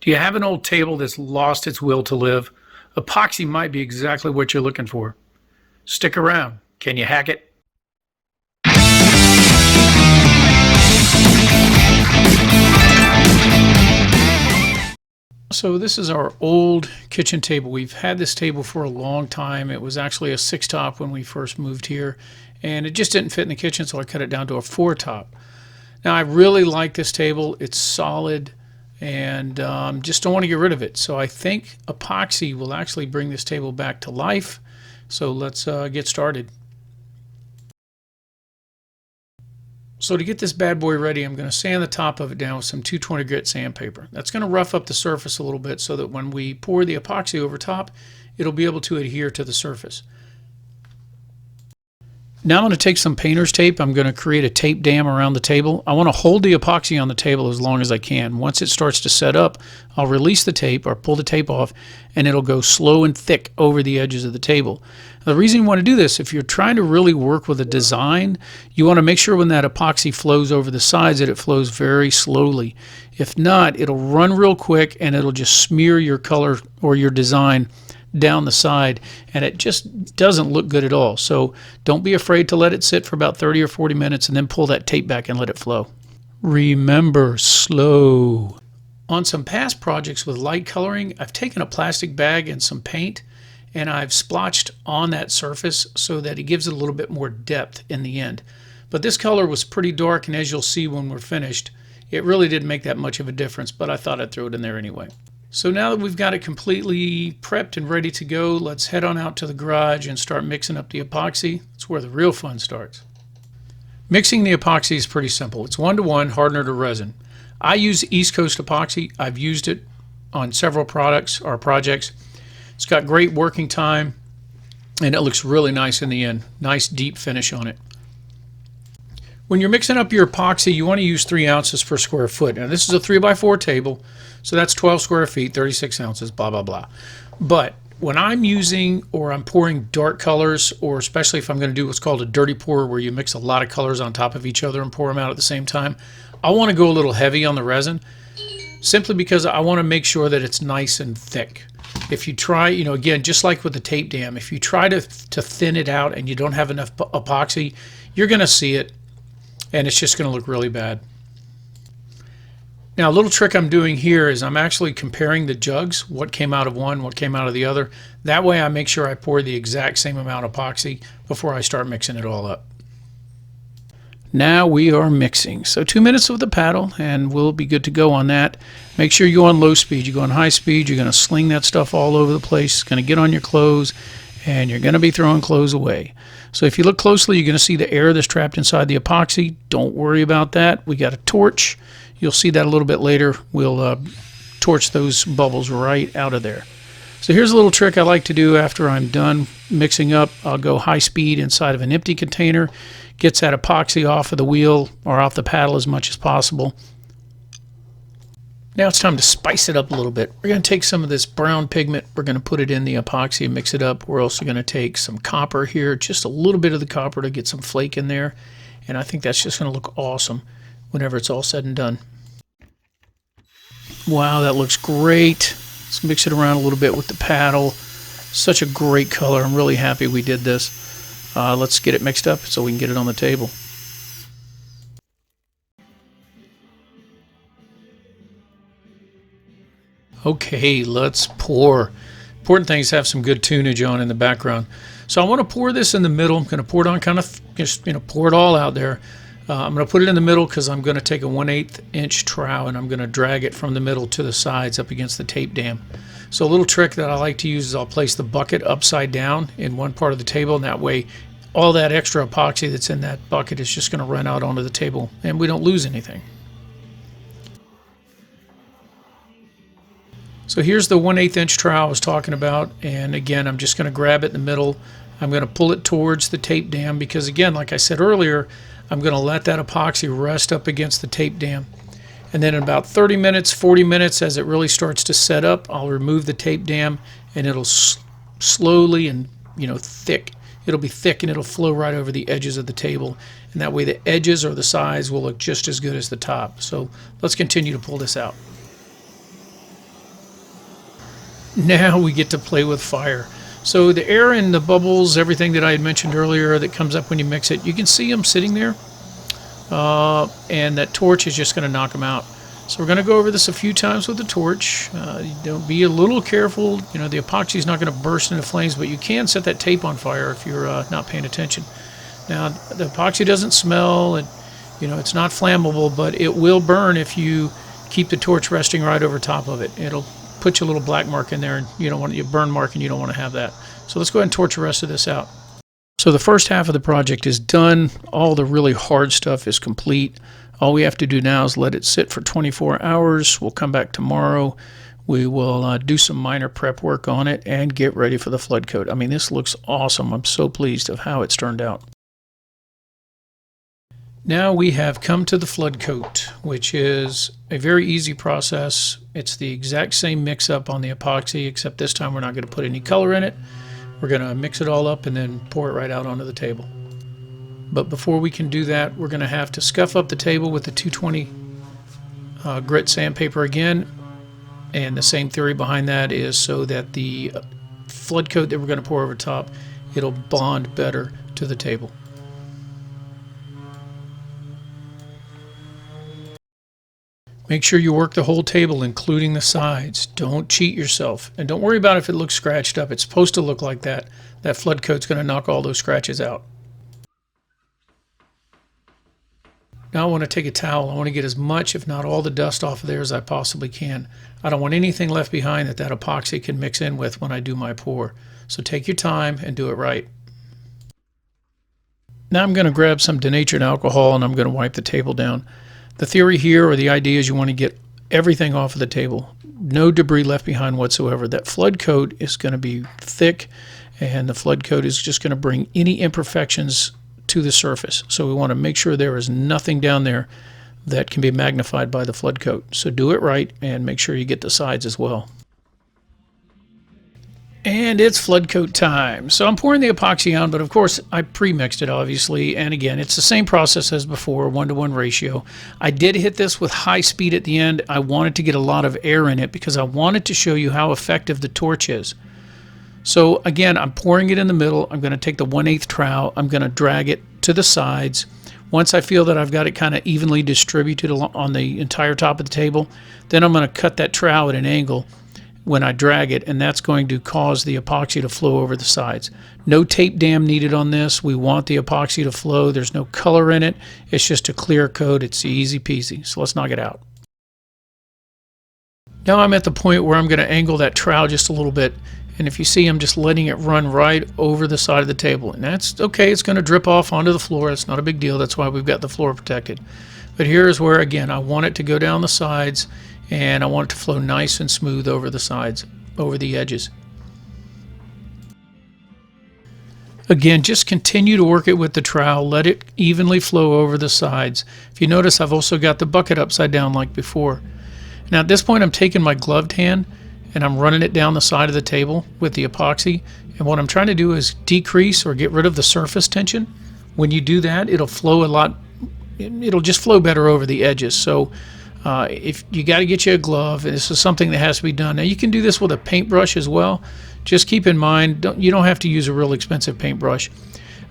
Do you have an old table that's lost its will to live? Epoxy might be exactly what you're looking for. Stick around. Can you hack it? So this is our old kitchen table. We've had this table for a long time. It was actually a 6-top when we first moved here, and it just didn't fit in the kitchen, so I cut it down to a 4-top. Now I really like this table. It's solid, and just don't want to get rid of it. So I think epoxy will actually bring this table back to life. So let's get started. So to get this bad boy ready, I'm going to sand the top of it down with some 220 grit sandpaper. That's going to rough up the surface a little bit so that when we pour the epoxy over top, it'll be able to adhere to the surface. Now I'm going to take some painter's tape. I'm going to create a tape dam around the table. I want to hold the epoxy on the table as long as I can. Once it starts to set up, I'll release the tape or pull the tape off, and it'll go slow and thick over the edges of the table. The reason you want to do this, if you're trying to really work with a design, you want to make sure when that epoxy flows over the sides that it flows very slowly. If not, it'll run real quick and it'll just smear your color or your design down the side, and it just doesn't look good at all. So don't be afraid to let it sit for about 30 or 40 minutes and then pull that tape back and let it flow. Remember, slow. On some past projects with light coloring, I've taken a plastic bag and some paint and I've splotched on that surface so that it gives it a little bit more depth in the end. But this color was pretty dark, and as you'll see when we're finished, it really didn't make that much of a difference, but I thought I'd throw it in there anyway. So now that we've got it completely prepped and ready to go, let's head on out to the garage and start mixing up the epoxy. That's where the real fun starts. Mixing the epoxy is pretty simple. It's 1-to-1 hardener to resin. I use East Coast epoxy. I've used it on several products or projects. It's got great working time, and it looks really nice in the end. Nice deep finish on it. When you're mixing up your epoxy, you want to use 3 ounces per square foot. Now this is a 3x4 table, so that's 12 square feet, 36 ounces, blah, blah, blah. But when I'm using or I'm pouring dark colors, or especially if I'm going to do what's called a dirty pour, where you mix a lot of colors on top of each other and pour them out at the same time, I want to go a little heavy on the resin, simply because I want to make sure that it's nice and thick. If you try, again, just like with the tape dam, if you try to thin it out and you don't have enough epoxy, you're going to see it, and it's just going to look really bad. Now, a little trick I'm doing here is I'm actually comparing the jugs, what came out of one, what came out of the other. That way I make sure I pour the exact same amount of epoxy before I start mixing it all up. Now we are mixing. So 2 minutes with the paddle and we'll be good to go on that. Make sure you go on low speed. You go on high speed, you're going to sling that stuff all over the place. It's going to get on your clothes, and you're going to be throwing clothes away. So if you look closely, you're going to see the air that's trapped inside the epoxy. Don't worry about that. We got a torch. You'll see that a little bit later. We'll torch those bubbles right out of there. So here's a little trick I like to do after I'm done mixing up. I'll go high speed inside of an empty container. Gets that epoxy off of the wheel or off the paddle as much as possible. Now it's time to spice it up a little bit. We're going to take some of this brown pigment. We're going to put it in the epoxy and mix it up. We're also going to take some copper here, just a little bit of the copper to get some flake in there. And I think that's just going to look awesome whenever it's all said and done. Wow, that looks great. Let's mix it around a little bit with the paddle. Such a great color. I'm really happy we did this. Let's get it mixed up so we can get it on the table. Okay, let's pour. Important thing is to have some good tunage on in the background. So I want to pour this in the middle. I'm going to pour it on kind of, just pour it all out there. I'm going to put it in the middle because I'm going to take a 1/8 inch trowel and I'm going to drag it from the middle to the sides up against the tape dam. So a little trick that I like to use is I'll place the bucket upside down in one part of the table, and that way all that extra epoxy that's in that bucket is just going to run out onto the table and we don't lose anything. So here's the 1/8 inch trowel I was talking about, and again I'm just going to grab it in the middle. I'm going to pull it towards the tape dam because, again, like I said earlier, I'm going to let that epoxy rest up against the tape dam. And then in about 30 minutes, 40 minutes, as it really starts to set up, I'll remove the tape dam, and it'll slowly and thick. It'll be thick and it'll flow right over the edges of the table, and that way the edges or the sides will look just as good as the top. So let's continue to pull this out. Now we get to play with fire. So the air and the bubbles, everything that I had mentioned earlier that comes up when you mix it, you can see them sitting there, and that torch is just going to knock them out. So we're going to go over this a few times with the torch. Don't be a little careful. You know, the epoxy is not going to burst into flames, but you can set that tape on fire if you're not paying attention. Now, the epoxy doesn't smell, and you know it's not flammable, but it will burn if you keep the torch resting right over top of it. It'll put you a little black mark in there, and you don't want a burn mark, and you don't want to have that. So let's go ahead and torch the rest of this out. So the first half of the project is done. All the really hard stuff is complete. All we have to do now is let it sit for 24 hours. We'll come back tomorrow. We will do some minor prep work on it and get ready for the flood coat. I mean, this looks awesome. I'm so pleased of how it's turned out. Now we have come to the flood coat, which is a very easy process. It's the exact same mix-up on the epoxy, except this time we're not going to put any color in it. We're going to mix it all up and then pour it right out onto the table. But before we can do that, we're going to have to scuff up the table with the 220 grit sandpaper again. And the same theory behind that is so that the flood coat that we're going to pour over top, it'll bond better to the table. Make sure you work the whole table, including the sides. Don't cheat yourself. And don't worry about if it looks scratched up. It's supposed to look like that. That flood coat's going to knock all those scratches out. Now I want to take a towel. I want to get as much, if not all, the dust off of there as I possibly can. I don't want anything left behind that epoxy can mix in with when I do my pour. So take your time and do it right. Now I'm going to grab some denatured alcohol and I'm going to wipe the table down. The theory here, or the idea, is you want to get everything off of the table. No debris left behind whatsoever. That flood coat is going to be thick, and the flood coat is just going to bring any imperfections to the surface. So we want to make sure there is nothing down there that can be magnified by the flood coat. So do it right and make sure you get the sides as well. And it's flood coat time. So I'm pouring the epoxy on, but of course I pre-mixed it obviously. And again, it's the same process as before, 1-to-1 ratio. I did hit this with high speed at the end. I wanted to get a lot of air in it because I wanted to show you how effective the torch is. So again, I'm pouring it in the middle. I'm going to take the 1/8 trowel. I'm going to drag it to the sides. Once I feel that I've got it kind of evenly distributed on the entire top of the table, then I'm going to cut that trowel at an angle when I drag it, and that's going to cause the epoxy to flow over the sides. No tape dam needed on this. We want the epoxy to flow. There's no color in it. It's just a clear coat. It's easy peasy. So let's knock it out. Now I'm at the point where I'm going to angle that trowel just a little bit. And if you see, I'm just letting it run right over the side of the table. And that's okay. It's going to drip off onto the floor. It's not a big deal. That's why we've got the floor protected. But here's where, again, I want it to go down the sides, and I want it to flow nice and smooth over the sides, over the edges. Again, just continue to work it with the trowel. Let it evenly flow over the sides. If you notice, I've also got the bucket upside down like before. Now at this point, I'm taking my gloved hand and I'm running it down the side of the table with the epoxy. And what I'm trying to do is decrease or get rid of the surface tension. When you do that, it'll flow a lot. It'll just flow better over the edges. So if you got to get you a glove, this is something that has to be done. Now you can do this with a paintbrush as well. Just keep in mind, you don't have to use a real expensive paintbrush.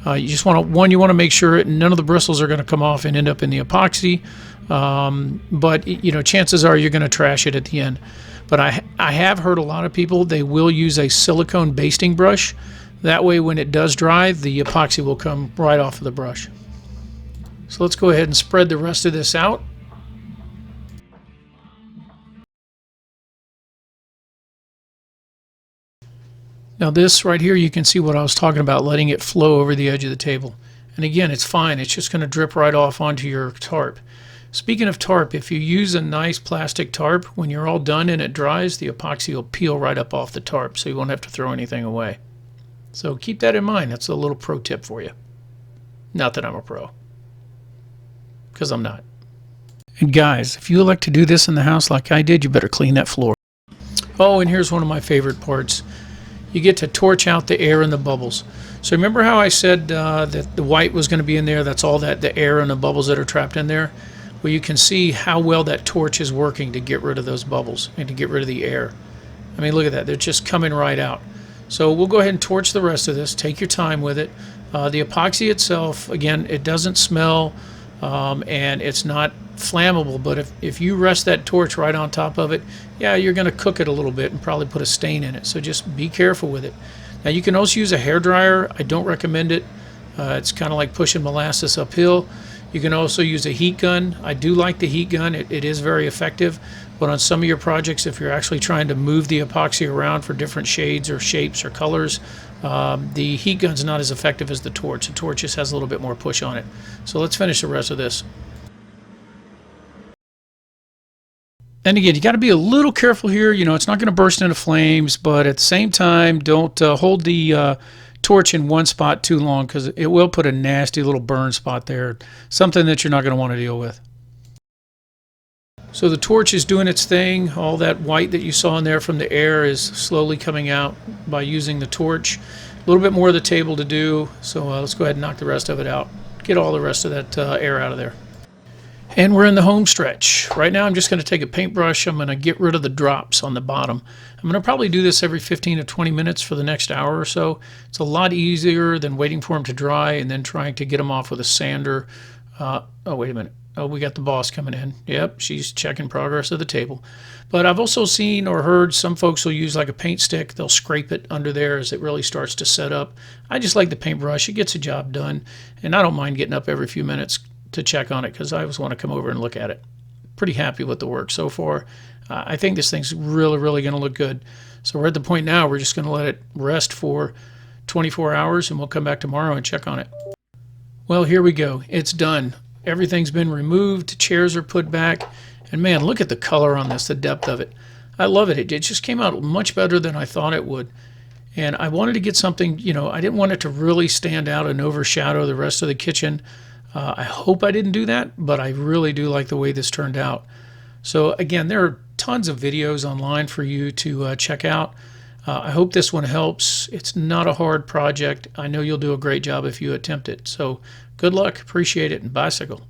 You just want to, you want to make sure none of the bristles are going to come off and end up in the epoxy. But you know, chances are you're going to trash it at the end. But I have heard a lot of people, they will use a silicone basting brush. That way when it does dry, the epoxy will come right off of the brush. So let's go ahead and spread the rest of this out. Now this right here, you can see what I was talking about, letting it flow over the edge of the table. And again, it's fine. It's just going to drip right off onto your tarp. Speaking of tarp, if you use a nice plastic tarp, when you're all done and it dries, the epoxy will peel right up off the tarp, so you won't have to throw anything away. So keep that in mind. That's a little pro tip for you. Not that I'm a pro, because I'm not. And guys, if you like to do this in the house like I did, you better clean that floor. Oh, and here's one of my favorite parts. You get to torch out the air and the bubbles. So remember how I said that the white was going to be in there? That's all that the air and the bubbles that are trapped in there. Well, you can see how well that torch is working to get rid of those bubbles and to get rid of the air. I mean, look at that. They're just coming right out. So we'll go ahead and torch the rest of this. Take your time with it. The epoxy itself, again, it doesn't smell and it's not flammable, but if you rest that torch right on top of it, yeah, you're going to cook it a little bit and probably put a stain in it. So just be careful with it. Now you can also use a hairdryer. I don't recommend it. It's kind of like pushing molasses uphill. You can also use a heat gun. I do like the heat gun. It is very effective. But on some of your projects, if you're actually trying to move the epoxy around for different shades or shapes or colors, the heat gun's not as effective as the torch. The torch just has a little bit more push on it. So let's finish the rest of this. And again, you got to be a little careful here. You know, it's not going to burst into flames, but at the same time, don't hold the torch in one spot too long, because it will put a nasty little burn spot there, something that you're not going to want to deal with. So the torch is doing its thing. All that white that you saw in there from the air is slowly coming out by using the torch. A little bit more of the table to do, so let's go ahead and knock the rest of it out. Get all the rest of that air out of there. And we're in the home stretch. Right now I'm just going to take a paintbrush. I'm going to get rid of the drops on the bottom. I'm going to probably do this every 15 to 20 minutes for the next hour or so. It's a lot easier than waiting for them to dry and then trying to get them off with a sander. Oh, wait a minute. Oh, we got the boss coming in. Yep, she's checking progress of the table. But I've also seen or heard some folks will use like a paint stick. They'll scrape it under there as it really starts to set up. I just like the paintbrush. It gets the job done. And I don't mind getting up every few minutes to check on it, because I always want to come over and look at it. Pretty happy with the work so far. I think this thing's really going to look good. So we're at the point now we're just going to let it rest for 24 hours and we'll come back tomorrow and check on it. Well, here we go. It's done. Everything's been removed. Chairs are put back. And man, look at the color on this, the depth of it. I love it. It just came out much better than I thought it would. And I wanted to get something, you know, I didn't want it to really stand out and overshadow the rest of the kitchen. I hope I didn't do that, but I really do like the way this turned out. So again, there are tons of videos online for you to check out. I hope this one helps. It's not a hard project. I know you'll do a great job if you attempt it. So good luck, appreciate it, and bicycle.